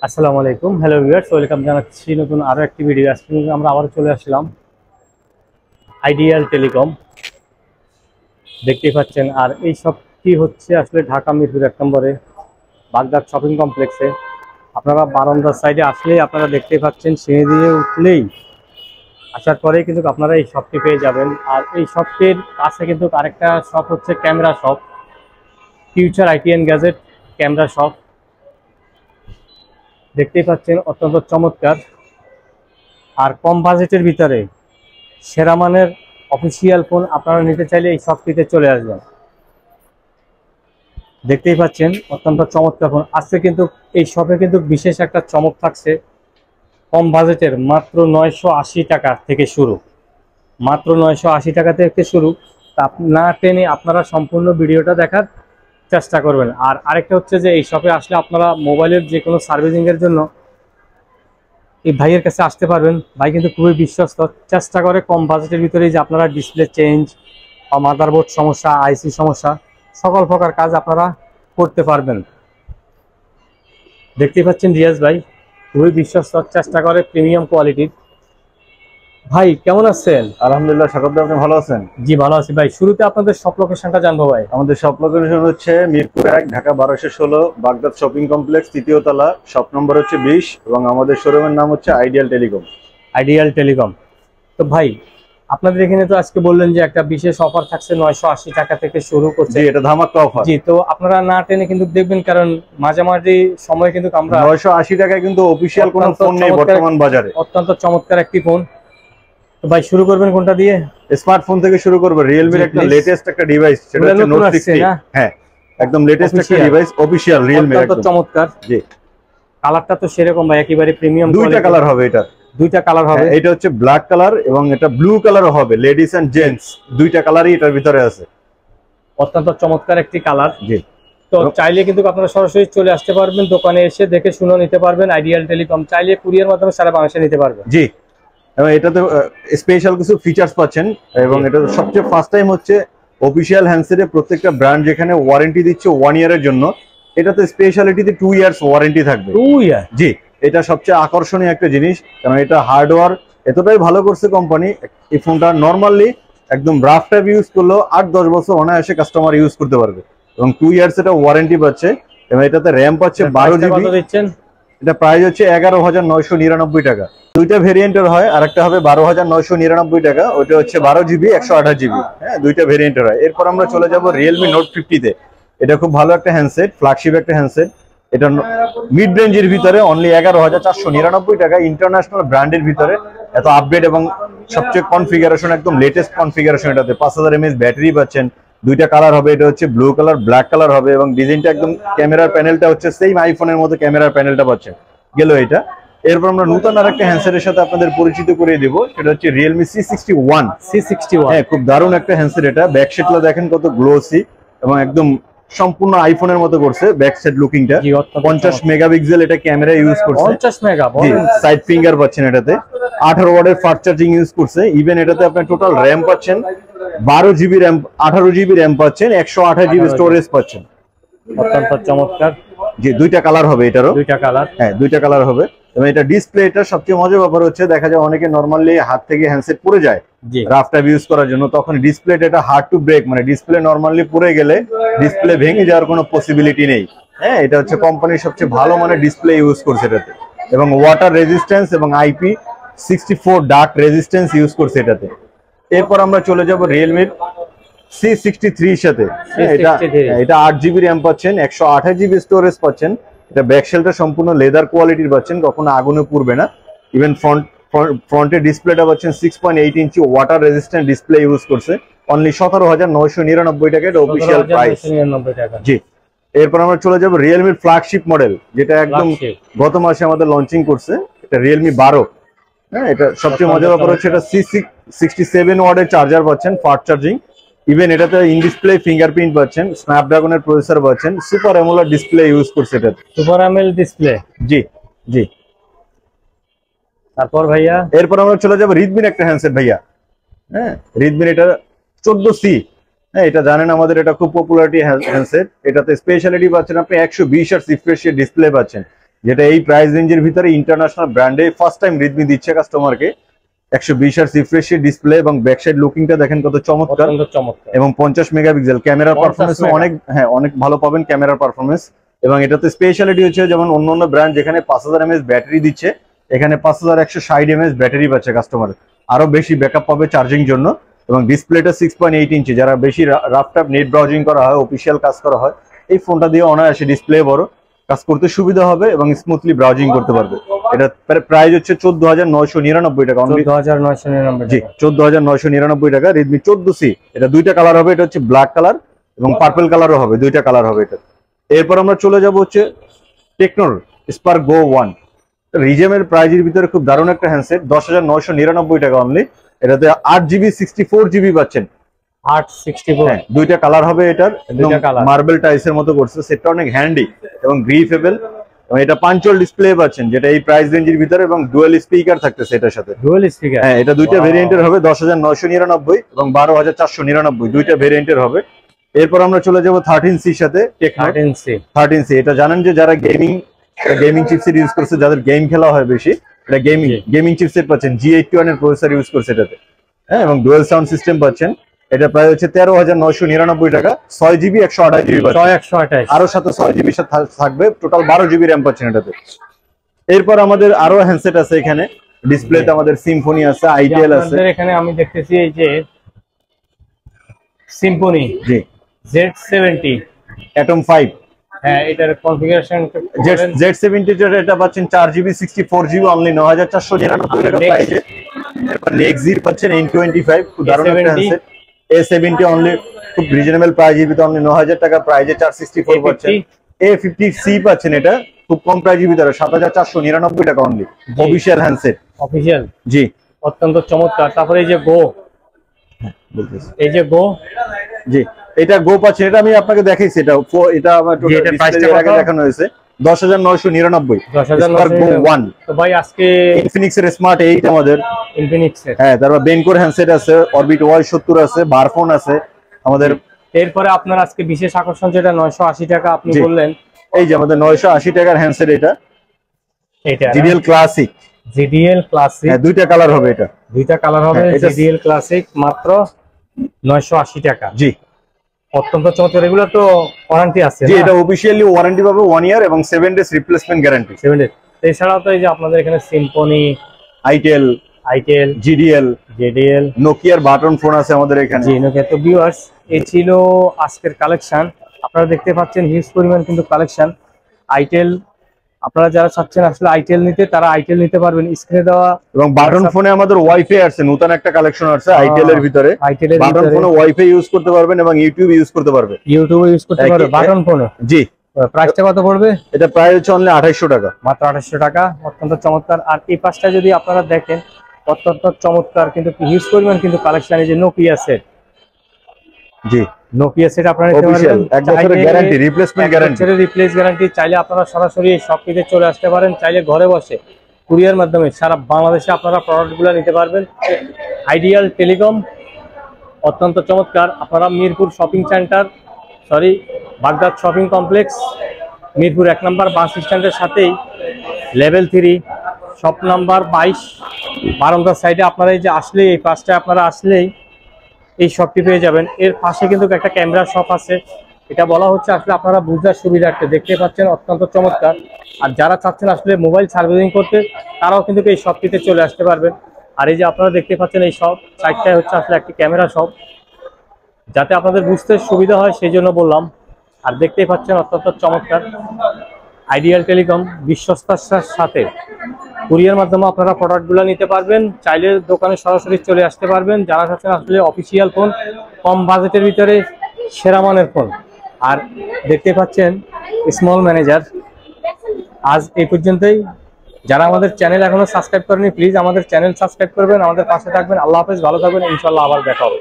আসসালামু আলাইকুম, hello viewers, welcome জানাচ্ছি নতুন আরো একটি ভিডিও। আজকে আমরা আবার চলে আসলাম আইডিয়াল টেলিকম, দেখতেই পাচ্ছেন। আর এই শপটি হচ্ছে আসলে ঢাকা মিরপুর 1 নম্বরে বাগদাদ শপিং কমপ্লেক্সে। আপনারা বারান্দার সাইডে আসলেই আপনারা দেখতেই পাচ্ছেন, সিঁড়ি দিয়ে উঠলেই আসার পরেই কিন্তু আপনারা এই শপটি পেয়ে যাবেন। আর এই শপটির কাছে কিন্তু আরেকটা শপ হচ্ছে camera shop, future IT and gadget camera shop. দেখতেই পাচ্ছেন অত্যন্ত চমৎকার আর কম বাজেটের ভিতরে সেরা মানের অফিসিয়াল ফোন আপনারা নিতে চাইলে এই শপটিতে চলে আসবেন। দেখতেই পাচ্ছেন অত্যন্ত চমৎকার ফোন। আজকে কিন্তু এই শপে কিন্তু বিশেষ একটা চমক থাকছে, কম বাজেটের মাত্র 980 টাকা থেকে শুরু, মাত্র 980 টাকা থেকে শুরু। তা না টেনে আপনারা সম্পূর্ণ ভিডিওটা দেখার চেষ্টা করবেন। আর আরেকটা হচ্ছে যে এই শপে আসলে আপনারা মোবাইলের যে কোনো সার্ভিসিংয়ের জন্য এই ভাইয়ের কাছে আসতে পারবেন। ভাই কিন্তু খুবই বিশ্বস্ত, চেষ্টা করে কম বাজেটের ভিতরেই যে আপনারা ডিসপ্লে চেঞ্জ বা মাদারবোর্ড সমস্যা, আইসি সমস্যা, সকল প্রকার কাজ আপনারা করতে পারবেন। দেখতেই পাচ্ছেন রিয়াজ ভাই খুবই বিশ্বস্ত, চেষ্টা করে প্রিমিয়াম কোয়ালিটির। ভাই কেমন আছেন? আলহামদুলিল্লাহ, সাগর ভাই, আপনি ভালো আছেন? জি ভালো আছি ভাই। শুরুতে আপনাদের শপ লোকেশনটা জানবো ভাই। আমাদের শপ লোকেশন হচ্ছে Mirpur 1, Dhaka 1216, Baghdad shopping complex, 3য় তলা, শপ নম্বর হচ্ছে 20 এবং আমাদের শোরুমের নাম হচ্ছে আইডিয়াল টেলিকম। Ideal telecom. তো ভাই আপনাদের এখানে তো আজকে বললেন যে একটা বিশেষ অফার থাকছে, 980 টাকা থেকে শুরু করছে। জি, এটা ধামাকা অফার। জি, তো আপনারা না টেনে কিন্তু দেখবেন, কারণ মাঝামাঝি সময় কিন্তু আমরা 980 টাকায় কিন্তু অফিশিয়াল কোনো ফোন নেই বর্তমান বাজারে। অত্যন্ত চমৎকার একটি ফোন। তো ভাই শুরু করবেন কোনটা দিয়ে? স্মার্টফোন থেকে শুরু করব। রিয়েলমির একটা লেটেস্ট একটা ডিভাইস, সেটা হচ্ছে নোট 60। হ্যাঁ, একদম লেটেস্ট একটা ডিভাইস, অফিশিয়াল রিয়েলমির। অত্যন্ত চমৎকার। জি, কালারটা তো সেরকম ভাই, একেবারে প্রিমিয়াম। দুইটা কালার হবে এটা, দুইটা কালার হবে। এটা হচ্ছে ব্ল্যাক কালার এবং এটা ব্লু কালারও হবে। লেডিস এন্ড জেন্টস দুইটা কালারই এটার ভিতরে আছে। অত্যন্ত চমৎকার একটি কালার। জি, তো চাইলে কিন্তু আপনারা সরাসরি চলে আসতে পারবেন, দোকানে এসে দেখে শুনে নিতে পারবেন। আইডিয়াল টেলিকম চাইলে কুরিয়ার মাধ্যমে সারা বাংলাদেশে নিতে পারবেন। জি, এবং এটাতে স্পেশাল কিছু ফিচার্স পাচ্ছেন। এবং এটা সবচেয়ে ফার্স্ট টাইম হচ্ছে অফিশিয়াল হ্যান্ডসেটে প্রত্যেকটা ব্র্যান্ড যেখানে ওয়ারেন্টি দিচ্ছে 1 ইয়ারের জন্য, এটাতে স্পেশালিটিতে 2 ইয়ার্স ওয়ারেন্টি থাকবে। 2 ইয়ার? জি, এটা সবচেয়ে আকর্ষণীয় একটা জিনিস, কারণ এটা হার্ডওয়্যার এতটাই ভালো করছে কোম্পানি। এই ফোনটা নর্মালি একদম রাফ টাইপ ইউজ করলেও 8-10 বছর অনায়াসে কাস্টমার ইউজ করতে পারবে এবং 2 ইয়ার্স এটা ওয়ারেন্টি পাচ্ছে। এবং এটাতে র্যাম পাচ্ছে 12 জিবি। এটা প্রাইস হচ্ছে 11,999 টাকা। দুইটা ভেরিয়েন্টের হয়, আরেকটা হবে 12,999 টাকা। ওইটা হচ্ছে 12 জিবি 128 জিবি। হ্যাঁ, দুইটা ভেরিয়েন্টের হয়। এরপর আমরা চলে যাব রিয়েলমি নোট 50 তে। এটা খুব ভালো একটা হ্যান্ডসেট, ফ্ল্যাগশিপ একটা হ্যান্ডসেট। এটা মিড রেঞ্জের ভিতরে অনলি 11,499 টাকা। ইন্টারন্যাশনাল ব্র্যান্ডের ভিতরে এত আপডেট এবং সবচেয়ে কনফিগারেশন, একদম লেটেস্ট কনফিগারেশন। এটাতে 5000 mAh ব্যাটারি পাচ্ছেন। দুইটা কালার হবে, এটা হচ্ছে ব্লু কালার, ব্ল্যাক কালার হবে এবং ডিজাইনটা একদম, ক্যামেরার প্যানেলটা হচ্ছে সেম আইফোনের মতো ক্যামেরার প্যানেলটা পাচ্ছেন। গেল এটা। এরপর আমরা নতুন আরেকটা হ্যান্ডসেটের সাথে আপনাদের পরিচিত করিয়ে দিব, সেটা হচ্ছে রিয়েলমি C61। হ্যাঁ, খুব দারুণ একটা হ্যান্ডসেট এটা। ব্যাক সাইডটা দেখেন কত গ্লোসি এবং একদম সম্পূর্ণ আইফোনের মতো করছে ব্যাক সাইড লুকিংটা। 50 মেগাপিক্সেল এটা ক্যামেরা ইউজ করছে। 50 মেগা, সাইড ফিঙ্গার পাচ্ছেন এটাতে। 18 ওয়াটের ফাস্ট চার্জিং ইউজ করছে। ইভেন এটাতে আপনি টোটাল র্যাম পাচ্ছেন 12 জিবি র্যাম, 18 জিবি র্যাম পাচ্ছেন, 128 জিবি স্টোরেজ পাচ্ছেন। অত্যন্ত চমৎকার। জি, দুইটা কালার হবে এটারও। দুইটা কালার? হ্যাঁ, দুইটা কালার হবে। এবং এটা ডিসপ্লেটা সবচেয়ে মজার ব্যাপার হচ্ছে, দেখা যায় অনেকে নরমালি হাত থেকে হ্যান্ডসেট পড়ে যায় রাফ টাইপ ইউজ করার জন্য, তখন ডিসপ্লেটা এটা হার্ড টু ব্রেক, মানে ডিসপ্লে নরমালি পড়ে গেলে ডিসপ্লে ভেঙে যাওয়ার কোনো পসিবিলিটি নেই। হ্যাঁ, এটা হচ্ছে কোম্পানির সবচেয়ে ভালো মানের ডিসপ্লে ইউজ করছে এটাতে। এবং ওয়াটার রেজিস্ট্যান্স এবং IP64 ডার্ক রেজিস্ট্যান্স ইউজ করছে এটাতে। এরপর আমরা চলে যাব রিয়েলমির C63 এর সাথে। এটা 8 জিবি র্যাম পাচ্ছেন, 128 জিবি স্টোরেজ পাচ্ছেন। এটা ব্যাকশেলটা সম্পূর্ণ লেদার কোয়ালিটির পাচ্ছেন, কখনো আগুনে পুড়বে না। ইভেন ফ্রন্টের ডিসপ্লেটা পাচ্ছেন 6.8 ইঞ্চি ওয়াটার রেজিস্ট্যান্ট ডিসপ্লে ইউজ করছে। অনলি 17,999 টাকা, এটা অফিশিয়াল প্রাইস। জি, এরপর আমরা চলে যাব রিয়েলমির ফ্ল্যাগশিপ মডেল, যেটা একদম গত মাসে আমাদের লঞ্চিং করছে। এটা রিয়েলমি 12। হ্যাঁ, এটা সবচেয়ে মজার ব্যাপার হচ্ছে এটা C67 ওয়াটের চার্জার পাচ্ছেন, ফাস্ট চার্জিং। ইভেন এটাতে ইন ডিসপ্লে ফিঙ্গারপ্রিন্ট পাচ্ছেন, স্ন্যাপড্রাগনের প্রসেসর পাচ্ছেন, সুপার অ্যামোলেড ডিসপ্লে ইউজ করছে এটা। Super AMOLED display? জি জি। তারপর ভাইয়া এরপর আমরা চলে যাব রিডমির একটা হ্যান্ডসেট ভাইয়া। হ্যাঁ, রিডমির এটা 14C। হ্যাঁ, এটা জানেন আমাদের এটা খুব পপুলারিটি হ্যান্ডসেট। এটাতে স্পেশালিটি পাচ্ছেন আপনি 120 হার্টজ রিফ্রেশ ডিসপ্লে পাচ্ছেন। যেটা এই প্রাইস রেঞ্জের ভিতরে ইন্টারন্যাশনাল ব্র্যান্ডে ফার্স্ট টাইম রেডমি দিচ্ছে কাস্টমারকে। 120 হার্জ রিফ্রেশ ডিসপ্লে এবং ব্যাক সাইড লুকিংটা দেখেন কত চমৎকার, এবং 50 মেগাপিক্সেল ক্যামেরার পারফরমেন্স অনেক ভালো পাবেন ক্যামেরার পারফরমেন্স। এবং এটাতে স্পেশালিটি হচ্ছে যেমন অন্যান্য ব্র্যান্ড যেখানে 5000 mAh ব্যাটারি দিচ্ছে, এখানে 5160 mAh ব্যাটারি পাচ্ছে কাস্টমার, আরো বেশি ব্যাকআপ পাবে চার্জিং জন্য। এবং ডিসপ্লেটা 6.8 ইঞ্চি, যারা বেশি রাফটাপ নেট ব্রাউজিং করা হয়, অফিসিয়াল কাজ করা হয়, এই ফোনটা দিয়ে অনায়াসে ডিসপ্লে বড়, কাজ করতে সুবিধা হবে এবং স্মুথলি ব্রাউজিং করতে পারবে। এটা প্রাইস হচ্ছে 14999 টাকা, 14999 জি 14999 টাকা। রেডমি 14C, এটা দুইটা কালার হবে, এটা হচ্ছে ব্ল্যাক কালার এবং পার্পল কালারও হবে, দুইটা কালার হবে এটা। এরপর আমরা চলে যাব হচ্ছে টেকনোর স্পার্ক গো 1, রিজেমের প্রাইজের ভিতরে খুব দারুণ একটা হ্যান্ডসেট, 10999 টাকা অনলি। এটাতে 8GB 64GB পাচ্ছেন, 864, দুইটা কালার হবে এটার, মার্বেল টাইলসের মতো করছে, সেটটা অনেক হ্যান্ডি এবং গ্রিপেবল। এবং এটা পাঞ্চুয়াল ডিসপ্লে পাচ্ছেন যেটা এই প্রাইস রেঞ্জের ভিতরে, এবং ডুয়াল স্পিকার থাকতেছে এটার সাথে, ডুয়াল স্পিকার। হ্যাঁ, এটা দুইটা ভেরিয়েন্টের হবে, 10999 এবং 12499, দুইটা ভেরিয়েন্টের হবে। এরপর আমরা চলে যাব 13C সাথে, টেকনো 13C। এটা জানেন যে যারা গেমিং চিপসেট ইউজ করছে, যাদের গেম খেলা হয় বেশি, এটা গেমিং চিপসেট পাচ্ছেন, G81 এর প্রসেসর ইউজ করছে এটাতে, হ্যাঁ, এবং ডুয়াল সাউন্ড সিস্টেম পাচ্ছেন। এটা প্রায় হচ্ছে 13999 টাকা, 6GB 128GB, আরো সাথে 6GB থাকবে, টোটাল 12GB র্যাম পাচ্ছেন এটাতে। এরপর আমাদের আরো হ্যান্ডসেট আছে এখানে, ডিসপ্লেতে আমাদের সিম্ফনি আছে, আইটেল আছে, এখানে আমি দেখতেছি এই যে সিম্ফনি জি Z70 Atom 5, হ্যাঁ, এটার কনফিগারেশন Z70 এটা পাচ্ছেন 4GB 64GB অনলি 9499 টাকা প্রাইসে। এরপর নেক্সট জি পাচ্ছেন N25, খুব দারুণ একটা হ্যান্ডসেট, A70 অনলি খুব রিজনেবল প্রাইসের ভিতরে, অনলি 9000 টাকা প্রাইসে 464 পাচ্ছেন। A50C পাচ্ছেন, এটা খুব কম প্রাইসের ভিতরে 7499 টাকা অনলি, অফিশিয়াল হ্যান্ডসেট, অফিশিয়াল, জি অত্যন্ত চমৎকার। তারপরে এই যে গো, এই যে গো, জি এটা গো পাচ্ছেন, এটা আমি আপনাকে দেখাইছি, এটা আমার টোটাল ডিসপ্লে আগে দেখানো হয়েছে 10999, 10999। তো ভাই আজকে ইনফিনিক্স এর স্মার্ট 8 আমাদের, ইনফিনিক্স এর, হ্যাঁ, তারপর বেনকোর হ্যান্ডসেট আছে, অরবিট Y70 আছে, বারফোন আছে আমাদের। এরপরে আপনার আজকে বিশেষ আকর্ষণ যেটা 980 টাকা আপনি বললেন, এই যে আমাদের 980 টাকার হ্যান্ডসেট, এটা জিডিএল ক্লাসিক, হ্যাঁ, দুইটা কালার হবে, এটা দুইটা কালার হবে, জিডিএল ক্লাসিক, মাত্র 980 টাকা, জি অত্যন্ত চমৎকার। এগুলো তো ওয়ারেন্টি আছে, জি এটা অফিশিয়ালি ওয়ারেন্টি পাবে 1 ইয়ার এবং 7 ডেজ রিপ্লেসমেন্ট গ্যারান্টি। 7 ডেজ। এছাড়াও তো এই যে আপনাদের এখানে সিম্ফনি, আইটেল, জিডিএল, নোকিয়ার বাটন ফোন আছে আমাদের এখানে, জি নোকিয়া। তো ভিউয়ার্স, এই ছিল আজকের কালেকশন, আপনারা দেখতে পাচ্ছেন হিউজ পরিমাণ কিন্তু কালেকশন। আইটেল, আপনারা যারা চাচ্ছেন আসলে আইটেল নিতে, তারা আইটেল নিতে পারবেন, স্ক্রিনে দেওয়া। এবং বাটন ফোনে আমাদের ওয়াইফাই আছে, নতুন একটা কালেকশন আছে আইটেল এর ভিতরে, বাটন ফোনে ওয়াইফাই ইউজ করতে পারবেন এবং ইউটিউব ইউজ করতে পারবেন, বাটন ফোনে, জি। প্রাইসটা কত পড়বে? এটা প্রাইস হচ্ছে অনলি 2800 টাকা, মাত্র 2800 টাকা, অত্যন্ত চমৎকার। আর এই পাশটা যদি আপনারা দেখেন, অত্যন্ত চমৎকার কিন্তু হিউজ পরিমাণ কিন্তু কালেকশন। এই যে নোকিয়া সেট, জি নোকিয়া সেট আপনারা নিতে পারবেন, এক বছরের guarantee, replacement guarantee, replace guarantee. চাইলে আপনারা সরাসরি শপটিতে চলে আসতে পারেন, চাইলে ঘরে বসে কুরিয়ার মাধ্যমে সারা বাংলাদেশে আপনারা প্রোডাক্টগুলো নিতে পারবেন। আইডিয়াল টেলিকম, অত্যন্ত চমৎকার। আপনারা Mirpur shopping centre, Baghdad shopping complex, Mirpur 1 নম্বর বাস স্ট্যান্ডের সাথেই লেভেল 3 শপ নাম্বার 22, বারান্দার সাইডে আপনারা এই যে আসলেই, এই পাশটায় আপনারা আসলেই এই শপটি পেয়ে যাবেন। এর পাশে কিন্তু একটা ক্যামেরা শপ আছে, এটা বলা হচ্ছে আসলে আপনারা বুঝার সুবিধার্থে, দেখতে পাচ্ছেন অত্যন্ত চমৎকার। আর যারা চাচ্ছেন আসলে মোবাইল সার্ভিসিং করতে, তারাও কিন্তু এই শপটিতে চলে আসতে পারবেন। আর এই যে আপনারা দেখতে পাচ্ছেন এই শপ সাইডটাই হচ্ছে আসলে একটি ক্যামেরা শপ, যাতে আপনাদের বুঝতে সুবিধা হয় সেই জন্য বললাম। আর দেখতেই পাচ্ছেন অত্যন্ত চমৎকার আইডিয়াল টেলিকম, বিশ্বস্তার সাথে কুরিয়ার মাধ্যমে আপনারা প্রোডাক্টগুলো নিতে পারবেন, চাইলে দোকানে সরাসরি চলে আসতে পারবেন। যারা চাচ্ছেন আসলে অফিসিয়াল ফোন, কম বাজেটের ভিতরে সেরা মানের ফোন। আর দেখতে পাচ্ছেন স্মল ম্যানেজার। আজ এই পর্যন্তই। যারা আমাদের চ্যানেল এখনো সাবস্ক্রাইব করেনি, প্লিজ আমাদের চ্যানেল সাবস্ক্রাইব করবেন, আমাদের পাশে থাকবেন। আল্লাহ হাফেজ, ভালো থাকবেন, ইনশাল্লাহ আবার দেখা হবে।